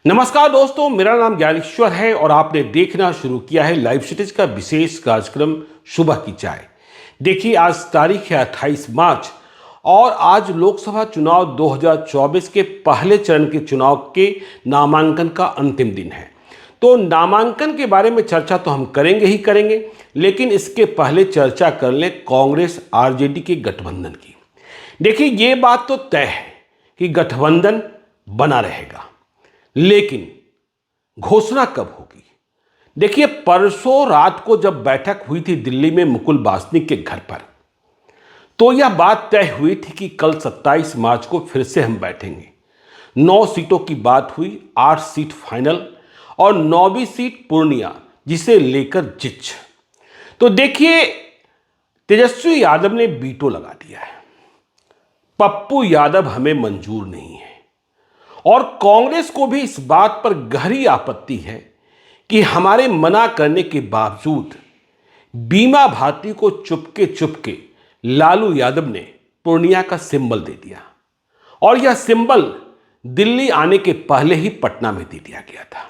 नमस्कार दोस्तों, मेरा नाम ज्ञानेश्वर है और आपने देखना शुरू किया है लाइव सिटीज का विशेष कार्यक्रम सुबह की चाय। देखिए, आज तारीख है 28 मार्च और आज लोकसभा चुनाव 2024 के पहले चरण के चुनाव के नामांकन का अंतिम दिन है। तो नामांकन के बारे में चर्चा तो हम करेंगे ही करेंगे, लेकिन इसके पहले चर्चा कर लें कांग्रेस आरजेडी के गठबंधन की। देखिए, ये बात तो तय है कि गठबंधन बना रहेगा, लेकिन घोषणा कब होगी? देखिए, परसों रात को जब बैठक हुई थी दिल्ली में मुकुल वासनिक के घर पर, तो यह बात तय हुई थी कि कल 27 मार्च को फिर से हम बैठेंगे। 9 सीटों की बात हुई, 8 सीट फाइनल और 9वीं सीट पूर्णिया, जिसे लेकर जिच। तो देखिए, तेजस्वी यादव ने वीटो लगा दिया है। पप्पू यादव हमें मंजूर नहीं है और कांग्रेस को भी इस बात पर गहरी आपत्ति है कि हमारे मना करने के बावजूद बीमा भारती को चुपके चुपके लालू यादव ने पूर्णिया का सिंबल दे दिया और यह सिंबल दिल्ली आने के पहले ही पटना में दे दिया गया था।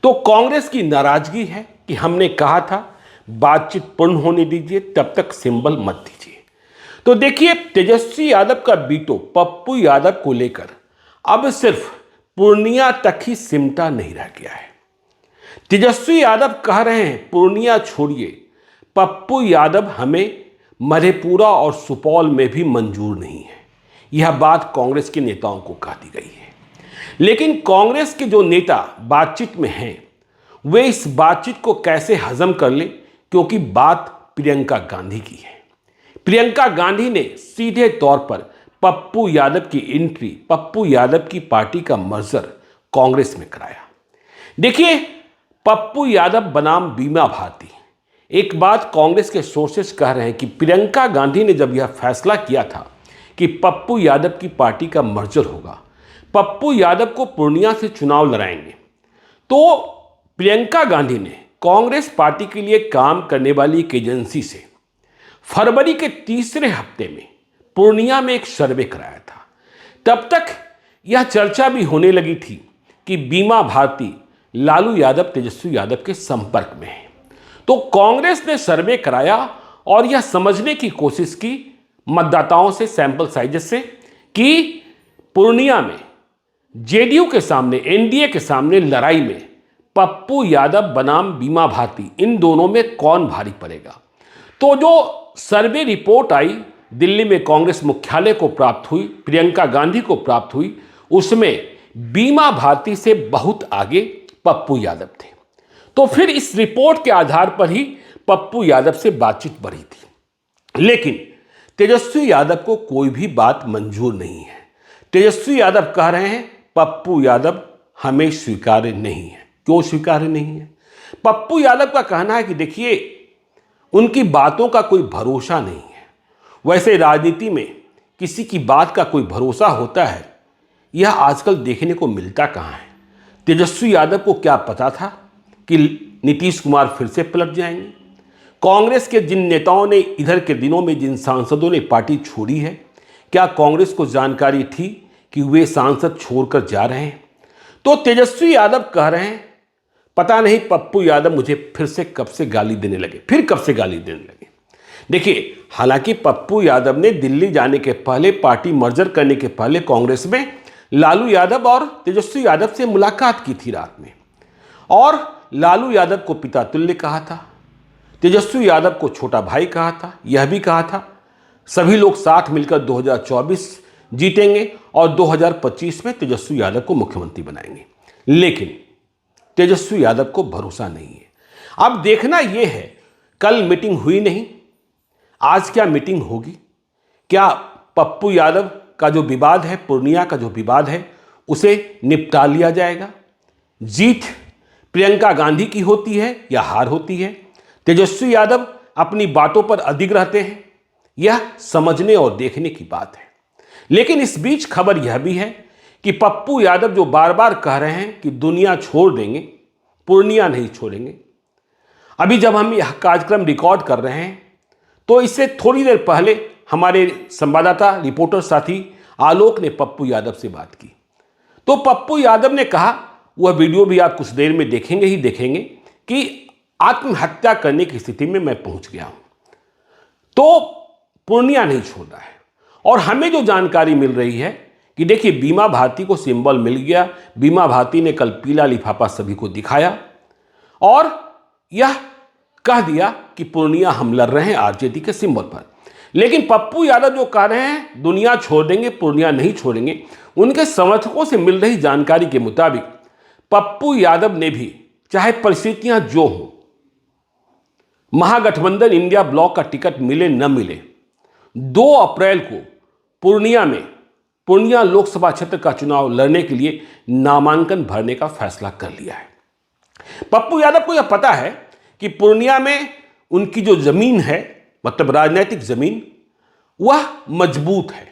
तो कांग्रेस की नाराजगी है कि हमने कहा था बातचीत पूर्ण होने दीजिए, तब तक सिंबल मत दीजिए। तो देखिए, तेजस्वी यादव का वीटो पप्पू यादव को लेकर अब सिर्फ पूर्णिया तक ही सिमटा नहीं रह गया है। तेजस्वी यादव कह रहे हैं पूर्णिया छोड़िए, पप्पू यादव हमें मधेपुरा और सुपौल में भी मंजूर नहीं है। यह बात कांग्रेस के नेताओं को कह दी गई है, लेकिन कांग्रेस के जो नेता बातचीत में हैं वे इस बातचीत को कैसे हजम कर लें, क्योंकि बात प्रियंका गांधी की है। प्रियंका गांधी ने सीधे तौर पर पप्पू यादव की एंट्री, पप्पू यादव की पार्टी का मर्जर कांग्रेस में कराया। देखिए, पप्पू यादव बनाम बीमा भारती, एक बात कांग्रेस के सोर्सेस कह रहे हैं कि प्रियंका गांधी ने जब यह फैसला किया था कि पप्पू यादव की पार्टी का मर्जर होगा, पप्पू यादव को पूर्णिया से चुनाव लड़ाएंगे, तो प्रियंका गांधी ने कांग्रेस पार्टी के लिए काम करने वाली एक एजेंसी से फरवरी के तीसरे हफ्ते में पूर्णिया में एक सर्वे कराया था। तब तक यह चर्चा भी होने लगी थी कि बीमा भारती लालू यादव, तेजस्वी यादव के संपर्क में है। तो कांग्रेस ने सर्वे कराया और यह समझने की कोशिश की मतदाताओं से, सैंपल साइजेस से, कि पूर्णिया में जेडीयू के सामने, एनडीए के सामने लड़ाई में पप्पू यादव बनाम बीमा भारती, इन दोनों में कौन भारी पड़ेगा। तो जो सर्वे रिपोर्ट आई, दिल्ली में कांग्रेस मुख्यालय को प्राप्त हुई, प्रियंका गांधी को प्राप्त हुई, उसमें बीमा भारती से बहुत आगे पप्पू यादव थे। तो फिर इस रिपोर्ट के आधार पर ही पप्पू यादव से बातचीत बढ़ी थी, लेकिन तेजस्वी यादव को कोई भी बात मंजूर नहीं है। तेजस्वी यादव कह रहे हैं पप्पू यादव हमें स्वीकार्य नहीं है। क्यों स्वीकार्य नहीं है? पप्पू यादव का कहना है कि देखिए, उनकी बातों का कोई भरोसा नहीं है। वैसे राजनीति में किसी की बात का कोई भरोसा होता है, यह आजकल देखने को मिलता कहाँ है। तेजस्वी यादव को क्या पता था कि नीतीश कुमार फिर से पलट जाएंगे? कांग्रेस के जिन नेताओं ने इधर के दिनों में, जिन सांसदों ने पार्टी छोड़ी है, क्या कांग्रेस को जानकारी थी कि वे सांसद छोड़कर जा रहे हैं? तो तेजस्वी यादव कह रहे हैं पता नहीं पप्पू यादव मुझे फिर से कब से गाली देने लगे, फिर कब से गाली देने लगे। देखिए, हालांकि पप्पू यादव ने दिल्ली जाने के पहले, पार्टी मर्जर करने के पहले कांग्रेस में लालू यादव और तेजस्वी यादव से मुलाकात की थी रात में, और लालू यादव को पिता तुल्य कहा था, तेजस्वी यादव को छोटा भाई कहा था। यह भी कहा था सभी लोग साथ मिलकर 2024 जीतेंगे और 2025 में तेजस्वी यादव को मुख्यमंत्री बनाएंगे। लेकिन तेजस्वी यादव को भरोसा नहीं है। अब देखना यह है, कल मीटिंग हुई नहीं, आज क्या मीटिंग होगी? क्या पप्पू यादव का जो विवाद है, पूर्णिया का जो विवाद है, उसे निपटा लिया जाएगा? जीत प्रियंका गांधी की होती है या हार होती है? तेजस्वी यादव अपनी बातों पर अडिग रहते हैं? यह समझने और देखने की बात है। लेकिन इस बीच खबर यह भी है कि पप्पू यादव जो बार बार कह रहे हैं कि दुनिया छोड़ देंगे, पूर्णिया नहीं छोड़ेंगे। अभी जब हम यह कार्यक्रम रिकॉर्ड कर रहे हैं, तो इससे थोड़ी देर पहले हमारे संवाददाता, रिपोर्टर साथी आलोक ने पप्पू यादव से बात की। तो पप्पू यादव ने कहा वह वीडियो भी आप कुछ देर में देखेंगे ही देखेंगे कि आत्महत्या करने की स्थिति में मैं पहुंच गया हूं। तो पूर्णिया नहीं छोड़ रहा है। और हमें जो जानकारी मिल रही है कि देखिए, बीमा भारती को सिंबल मिल गया। बीमा भारती ने कल पीला लिफाफा सभी को दिखाया और यह कह दिया कि पूर्णिया हम लड़ रहे हैं आरजेडी के सिंबल पर। लेकिन पप्पू यादव जो कह रहे हैं दुनिया छोड़ देंगे, पूर्णिया नहीं छोड़ेंगे, उनके समर्थकों से मिल रही जानकारी के मुताबिक पप्पू यादव ने भी, चाहे परिस्थितियां जो हों, महागठबंधन इंडिया ब्लॉक का टिकट मिले न मिले, 2 अप्रैल को पूर्णिया लोकसभा क्षेत्र का चुनाव लड़ने के लिए नामांकन भरने का फैसला कर लिया है। पप्पू यादव को यह पता है कि पूर्णिया में उनकी जो जमीन है, मतलब राजनीतिक जमीन, वह मजबूत है।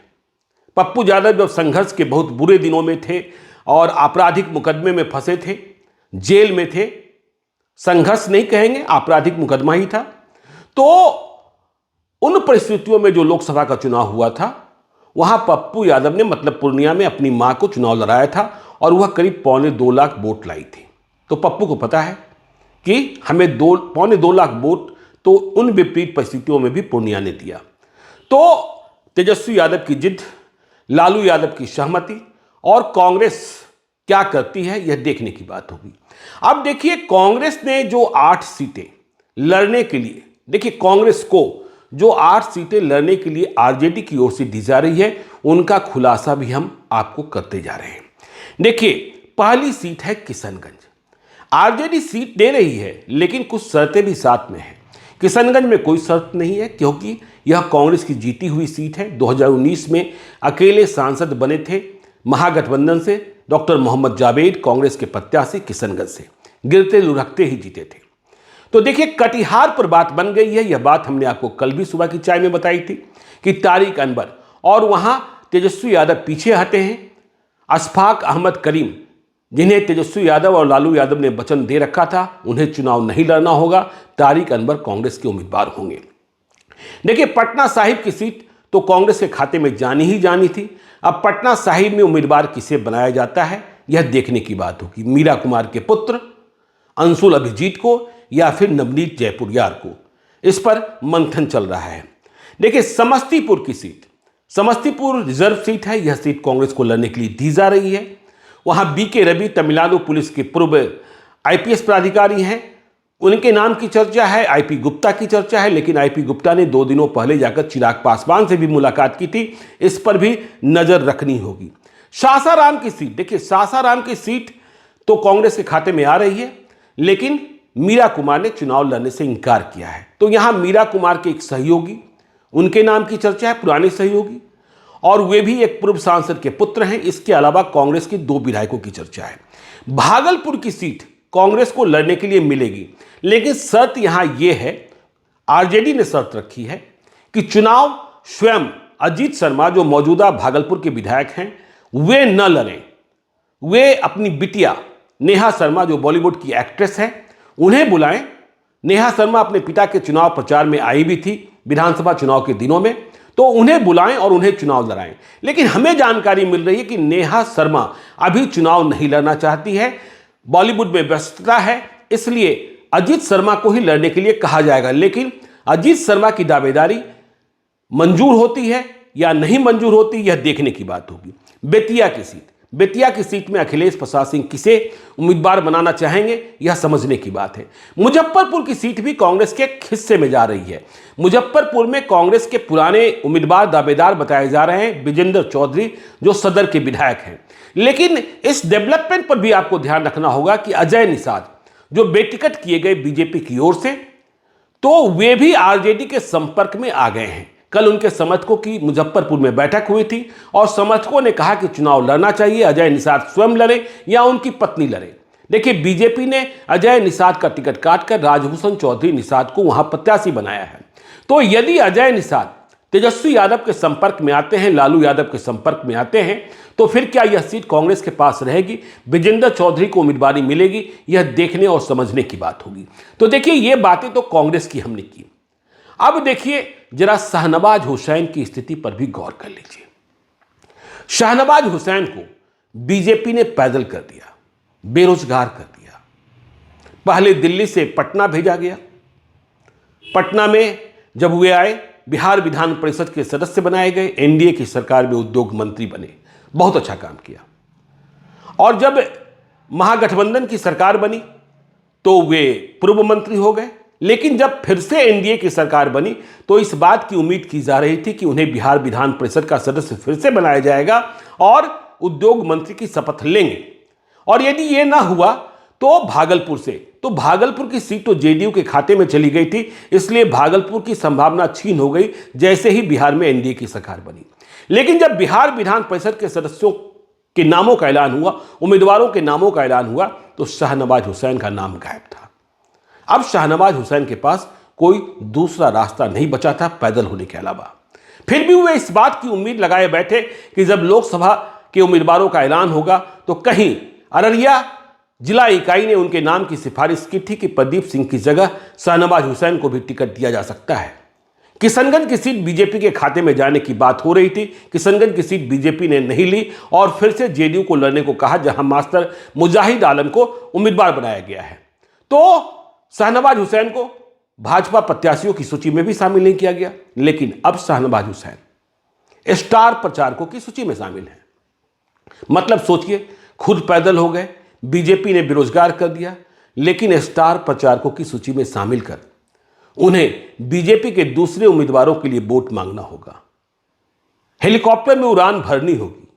पप्पू यादव जब संघर्ष के बहुत बुरे दिनों में थे और आपराधिक मुकदमे में फंसे थे, जेल में थे, संघर्ष नहीं कहेंगे, आपराधिक मुकदमा ही था, तो उन परिस्थितियों में जो लोकसभा का चुनाव हुआ था, वहां पप्पू यादव ने, मतलब पूर्णिया में, अपनी मां को चुनाव लड़ाया था और वह करीब 2.25 लाख वोट लाई थी। तो पप्पू को पता है कि हमें 2.25 लाख वोट तो उन विपरीत परिस्थितियों में भी पूर्णिया ने दिया। तो तेजस्वी यादव की जिद, लालू यादव की सहमति और कांग्रेस क्या करती है, यह देखने की बात होगी। अब देखिए, कांग्रेस ने जो 8 सीटें लड़ने के लिए, देखिए कांग्रेस को जो 8 सीटें लड़ने के लिए आरजेडी की ओर से दी जा रही है, उनका खुलासा भी हम आपको करते जा रहे हैं। देखिए, पहली सीट है किशनगंज। आरजेडी सीट दे रही है, लेकिन कुछ शर्तें भी साथ में हैं। किशनगंज में कोई शर्त नहीं है, क्योंकि यह कांग्रेस की जीती हुई सीट है। 2019 में अकेले सांसद बने थे महागठबंधन से डॉक्टर मोहम्मद जावेद, कांग्रेस के प्रत्याशी, किशनगंज से गिरते लुढ़कते ही जीते थे। तो देखिए, कटिहार पर बात बन गई है। यह बात हमने आपको कल भी सुबह की चाय में बताई थी कि तारिक अनवर, और वहां तेजस्वी यादव पीछे हटे हैं। अशफाक अहमद करीम, जिन्हें तेजस्वी यादव और लालू यादव ने वचन दे रखा था उन्हें चुनाव नहीं लड़ना होगा, तारिक अनवर कांग्रेस के उम्मीदवार होंगे। देखिए, पटना साहिब की सीट तो कांग्रेस के खाते में जानी ही जानी थी। अब पटना साहिब में उम्मीदवार किसे बनाया जाता है, यह देखने की बात होगी। मीरा कुमार के पुत्र अंशुल अभिजीत को या फिर नवनीत जयपुरियार को, इस पर मंथन चल रहा है। देखिए, समस्तीपुर की सीट, समस्तीपुर रिजर्व सीट है। यह सीट कांग्रेस को लड़ने के लिए दी जा रही है। वहां बीके रवि, तमिलनाडु पुलिस के पूर्व आईपीएस प्राधिकारी हैं, उनके नाम की चर्चा है। आईपी गुप्ता की चर्चा है, लेकिन आईपी गुप्ता ने 2 दिनों पहले जाकर चिराग पासवान से भी मुलाकात की थी। इस पर भी नजर रखनी होगी। सासाराम की सीट, देखिए सासाराम की सीट तो कांग्रेस के खाते में आ रही है, लेकिन मीरा कुमार ने चुनाव लड़ने से इंकार किया है। तो यहां मीरा कुमार के एक सहयोगी, उनके नाम की चर्चा है, पुराने सहयोगी, और वे भी एक पूर्व सांसद के पुत्र हैं। इसके अलावा कांग्रेस के 2 विधायकों की चर्चा है। भागलपुर की सीट कांग्रेस को लड़ने के लिए मिलेगी, लेकिन शर्त यहां यह है, आरजेडी ने शर्त रखी है कि चुनाव स्वयं अजीत शर्मा, जो मौजूदा भागलपुर के विधायक हैं, वे न लड़ें। वे अपनी बिटिया नेहा शर्मा, जो बॉलीवुड की एक्ट्रेस है, उन्हें बुलाएं। नेहा शर्मा अपने पिता के चुनाव प्रचार में आई भी थी विधानसभा चुनाव के दिनों में, तो उन्हें बुलाएं और उन्हें चुनाव लड़ाएं। लेकिन हमें जानकारी मिल रही है कि नेहा शर्मा अभी चुनाव नहीं लड़ना चाहती है, बॉलीवुड में व्यस्तता है, इसलिए अजीत शर्मा को ही लड़ने के लिए कहा जाएगा। लेकिन अजीत शर्मा की दावेदारी मंजूर होती है या नहीं मंजूर होती, यह देखने की बात होगी। बेतिया की सीट में अखिलेश प्रसाद सिंह किसे उम्मीदवार बनाना चाहेंगे, यह समझने की बात है। मुजफ्फरपुर की सीट भी कांग्रेस के हिस्से में जा रही है। मुजफ्फरपुर में कांग्रेस के पुराने उम्मीदवार, दावेदार बताए जा रहे हैं विजेंद्र चौधरी, जो सदर के विधायक हैं। लेकिन इस डेवलपमेंट पर भी आपको ध्यान रखना होगा कि अजय निषाद, जो बेटिकट किए गए बीजेपी की ओर से, तो वे भी आरजेडी के संपर्क में आ गए हैं। कल उनके समर्थकों की मुजफ्फरपुर में बैठक हुई थी और समर्थकों ने कहा कि चुनाव लड़ना चाहिए, अजय निषाद स्वयं लड़े या उनकी पत्नी लड़े। देखिए, बीजेपी ने अजय निषाद का टिकट काटकर राजभूषण चौधरी निषाद को वहां प्रत्याशी बनाया है। तो यदि अजय निषाद तेजस्वी यादव के संपर्क में आते हैं, लालू यादव के संपर्क में आते हैं, तो फिर क्या यह सीट कांग्रेस के पास रहेगी, विजेंद्र चौधरी को उम्मीदवारी मिलेगी, यह देखने और समझने की बात होगी। तो देखिए, ये बातें तो कांग्रेस की हमने की। अब देखिए जरा शाहनवाज हुसैन की स्थिति पर भी गौर कर लीजिए। शाहनवाज हुसैन को बीजेपी ने पैदल कर दिया। बेरोजगार कर दिया। पहले दिल्ली से पटना भेजा गया। पटना में जब वे आए, बिहार विधान परिषद के सदस्य बनाए गए, एनडीए की सरकार में उद्योग मंत्री बने, बहुत अच्छा काम किया। और जब महागठबंधन की सरकार बनी तो वे पूर्व मंत्री हो गए। लेकिन जब फिर से एनडीए की सरकार बनी तो इस बात की उम्मीद की जा रही थी कि उन्हें बिहार विधान परिषद का सदस्य फिर से बनाया जाएगा और उद्योग मंत्री की शपथ लेंगे। और यदि यह ना हुआ तो भागलपुर की सीट तो जेडीयू के खाते में चली गई थी, इसलिए भागलपुर की संभावना छीन हो गई जैसे ही बिहार में एनडीए की सरकार बनी। लेकिन जब बिहार विधान परिषद के सदस्यों के नामों का ऐलान हुआ, उम्मीदवारों के नामों का ऐलान हुआ, तो शाहनवाज हुसैन का नाम गायब था। अब शाहनवाज हुसैन के पास कोई दूसरा रास्ता नहीं बचा था पैदल होने के अलावा। फिर भी वे इस बात की उम्मीद लगाए बैठे कि जब लोकसभा के उम्मीदवारों का ऐलान होगा तो कहीं अररिया जिला इकाई ने उनके नाम की सिफारिश की थी कि प्रदीप सिंह की जगह शाहनवाज हुसैन को भी टिकट दिया जा सकता है। किशनगंज की सीट बीजेपी के खाते में जाने की बात हो रही थी। किशनगंज की सीट बीजेपी ने नहीं ली और फिर से जेडीयू को लड़ने को कहा, जहां मास्टर मुजाहिद आलम को उम्मीदवार बनाया गया है। तो शाहनवाज हुसैन को भाजपा प्रत्याशियों की सूची में भी शामिल नहीं किया गया। लेकिन अब शाहनवाज हुसैन स्टार प्रचारकों की सूची में शामिल है। मतलब सोचिए, खुद पैदल हो गए, बीजेपी ने बेरोजगार कर दिया, लेकिन स्टार प्रचारकों की सूची में शामिल कर उन्हें बीजेपी के दूसरे उम्मीदवारों के लिए वोट मांगना होगा, हेलीकॉप्टर में उड़ान भरनी होगी।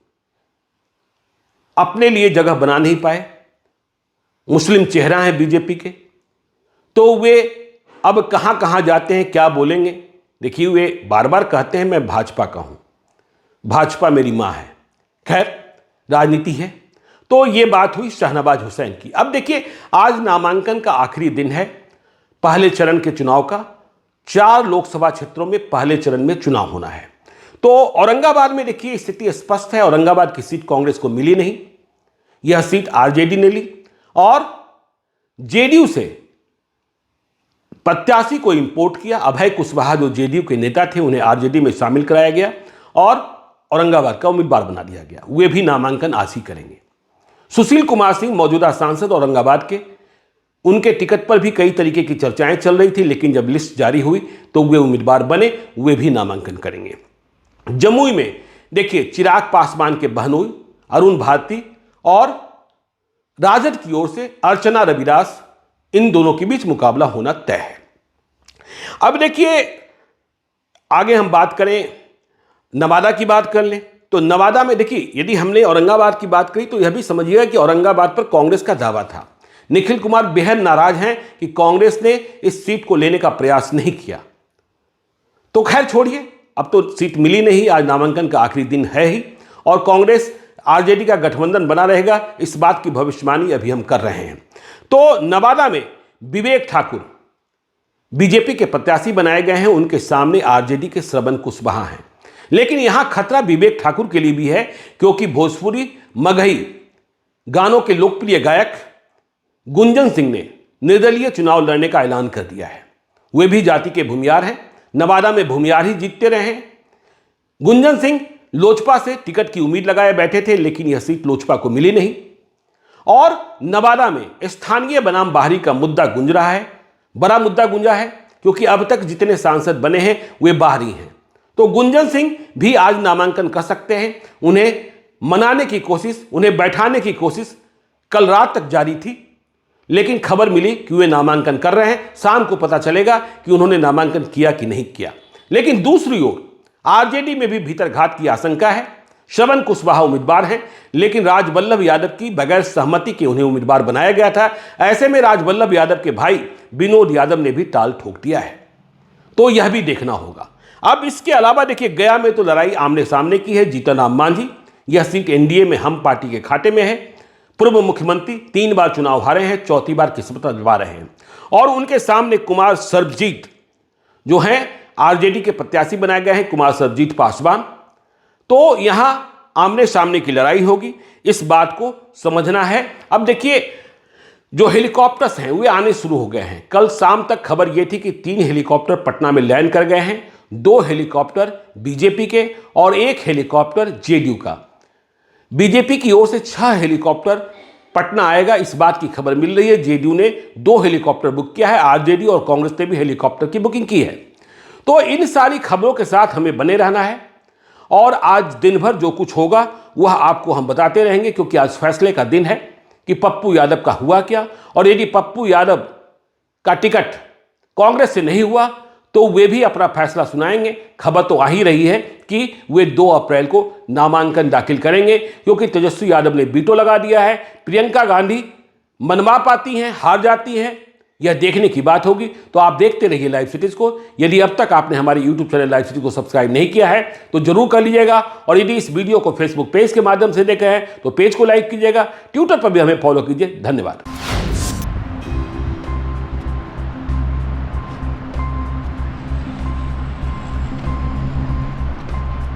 अपने लिए जगह बना नहीं पाए, मुस्लिम चेहरा है बीजेपी के, तो वे अब कहां कहां जाते हैं, क्या बोलेंगे। देखिए, वे बार बार कहते हैं मैं भाजपा का हूं, भाजपा मेरी मां है। खैर, राजनीति है। तो ये बात हुई शाहनवाज हुसैन की। अब देखिए, आज नामांकन का आखिरी दिन है पहले चरण के चुनाव का। 4 लोकसभा क्षेत्रों में पहले चरण में चुनाव होना है। तो औरंगाबाद में देखिए स्थिति स्पष्ट है। औरंगाबाद की सीट कांग्रेस को मिली नहीं, यह सीट आरजेडी ने ली और जेडीयू से प्रत्याशी को इंपोर्ट किया। अभय कुशवाहा जो जेडीयू के नेता थे, उन्हें आरजेडी में शामिल कराया गया और औरंगाबाद का उम्मीदवार बना दिया गया। वे भी नामांकन आज ही करेंगे। सुशील कुमार सिंह मौजूदा सांसद औरंगाबाद के, उनके टिकट पर भी कई तरीके की चर्चाएं चल रही थी, लेकिन जब लिस्ट जारी हुई तो वे उम्मीदवार बने, वे भी नामांकन करेंगे। जमुई में देखिए, चिराग पासवान के बहनोई अरुण भारती और राजद की ओर से अर्चना रविदास, इन दोनों के बीच मुकाबला होना तय है। अब देखिए, आगे हम बात करें, नवादा की बात कर लें तो नवादा में देखिए, यदि हमने औरंगाबाद की बात करी तो यह भी समझिएगा कि औरंगाबाद पर कांग्रेस का दावा था। निखिल कुमार बेहद नाराज हैं कि कांग्रेस ने इस सीट को लेने का प्रयास नहीं किया। तो खैर छोड़िए, अब तो सीट मिली नहीं, आज नामांकन का आखिरी दिन है ही और कांग्रेस आरजेडी का गठबंधन बना रहेगा, इस बात की भविष्यवाणी अभी हम कर रहे हैं। तो नवादा में विवेक ठाकुर बीजेपी के प्रत्याशी बनाए गए हैं, उनके सामने आरजेडी के श्रवण कुशवाहा हैं। लेकिन यहां खतरा विवेक ठाकुर के लिए भी है, क्योंकि भोजपुरी मगही गानों के लोकप्रिय गायक गुंजन सिंह ने निर्दलीय चुनाव लड़ने का ऐलान कर दिया है। वे भी जाति के भूमियार हैं, नवादा में भूमियार ही जीतते रहे हैं। गुंजन सिंह लोजपा से टिकट की उम्मीद लगाए बैठे थे, लेकिन यह सीट लोजपा को मिली नहीं और नवादा में स्थानीय बनाम बाहरी का मुद्दा गुंज रहा है, बड़ा मुद्दा गुंजा है, क्योंकि अब तक जितने सांसद बने हैं वे बाहरी हैं। तो गुंजन सिंह भी आज नामांकन कर सकते हैं। उन्हें मनाने की कोशिश, उन्हें बैठाने की कोशिश कल रात तक जारी थी, लेकिन खबर मिली कि वे नामांकन कर रहे हैं। शाम को पता चलेगा कि उन्होंने नामांकन किया कि नहीं किया। लेकिन दूसरी ओर आरजेडी में भी भीतरघात की आशंका है। श्रवण कुशवाहा उम्मीदवार हैं, लेकिन राजवल्लभ यादव की बगैर सहमति के उन्हें उम्मीदवार बनाया गया था। ऐसे में राजवल्लभ यादव के भाई विनोद यादव ने भी टाल ठोक दिया है, तो यह भी देखना होगा। अब इसके अलावा देखिए, गया में तो लड़ाई आमने सामने की है। जीतनराम मांझी, यह सीट एनडीए में हम पार्टी के खाते में है। पूर्व मुख्यमंत्री 3 बार चुनाव हारे हैं, 4थी बार किस्मत आजमा रहे हैं और उनके सामने कुमार सर्वजीत जो हैं आरजेडी के प्रत्याशी बनाए गए हैं, कुमार सर्वजीत पासवान। तो यहां आमने सामने की लड़ाई होगी, इस बात को समझना है। अब देखिए, जो हेलीकॉप्टर्स हैं वे आने शुरू हो गए हैं। कल शाम तक खबर यह थी कि 3 हेलीकॉप्टर पटना में लैंड कर गए हैं, 2 हेलीकॉप्टर बीजेपी के और 1 हेलीकॉप्टर जेडीयू का। बीजेपी की ओर से 6 हेलीकॉप्टर पटना आएगा, इस बात की खबर मिल रही है। जेडीयू ने 2 हेलीकॉप्टर बुक किया है, आरजेडी और कांग्रेस ने भी हेलीकॉप्टर की बुकिंग की है। तो इन सारी खबरों के साथ हमें बने रहना है और आज दिन भर जो कुछ होगा वह आपको हम बताते रहेंगे, क्योंकि आज फैसले का दिन है कि पप्पू यादव का हुआ क्या। और यदि पप्पू यादव का टिकट कांग्रेस से नहीं हुआ तो वे भी अपना फैसला सुनाएंगे। खबर तो आ ही रही है कि वे 2 अप्रैल को नामांकन दाखिल करेंगे, क्योंकि तेजस्वी यादव ने वीटो लगा दिया है। प्रियंका गांधी मनवा पाती हैं, हार जाती हैं, यह देखने की बात होगी। तो आप देखते रहिए लाइव सिटीज को। यदि अब तक आपने हमारे यूट्यूब चैनल लाइव सिटी को सब्सक्राइब नहीं किया है तो जरूर कर लीजिएगा। और यदि इस वीडियो को फेसबुक पेज के माध्यम से देखे हैं तो पेज को लाइक कीजिएगा, ट्विटर पर भी हमें फॉलो कीजिए। धन्यवाद।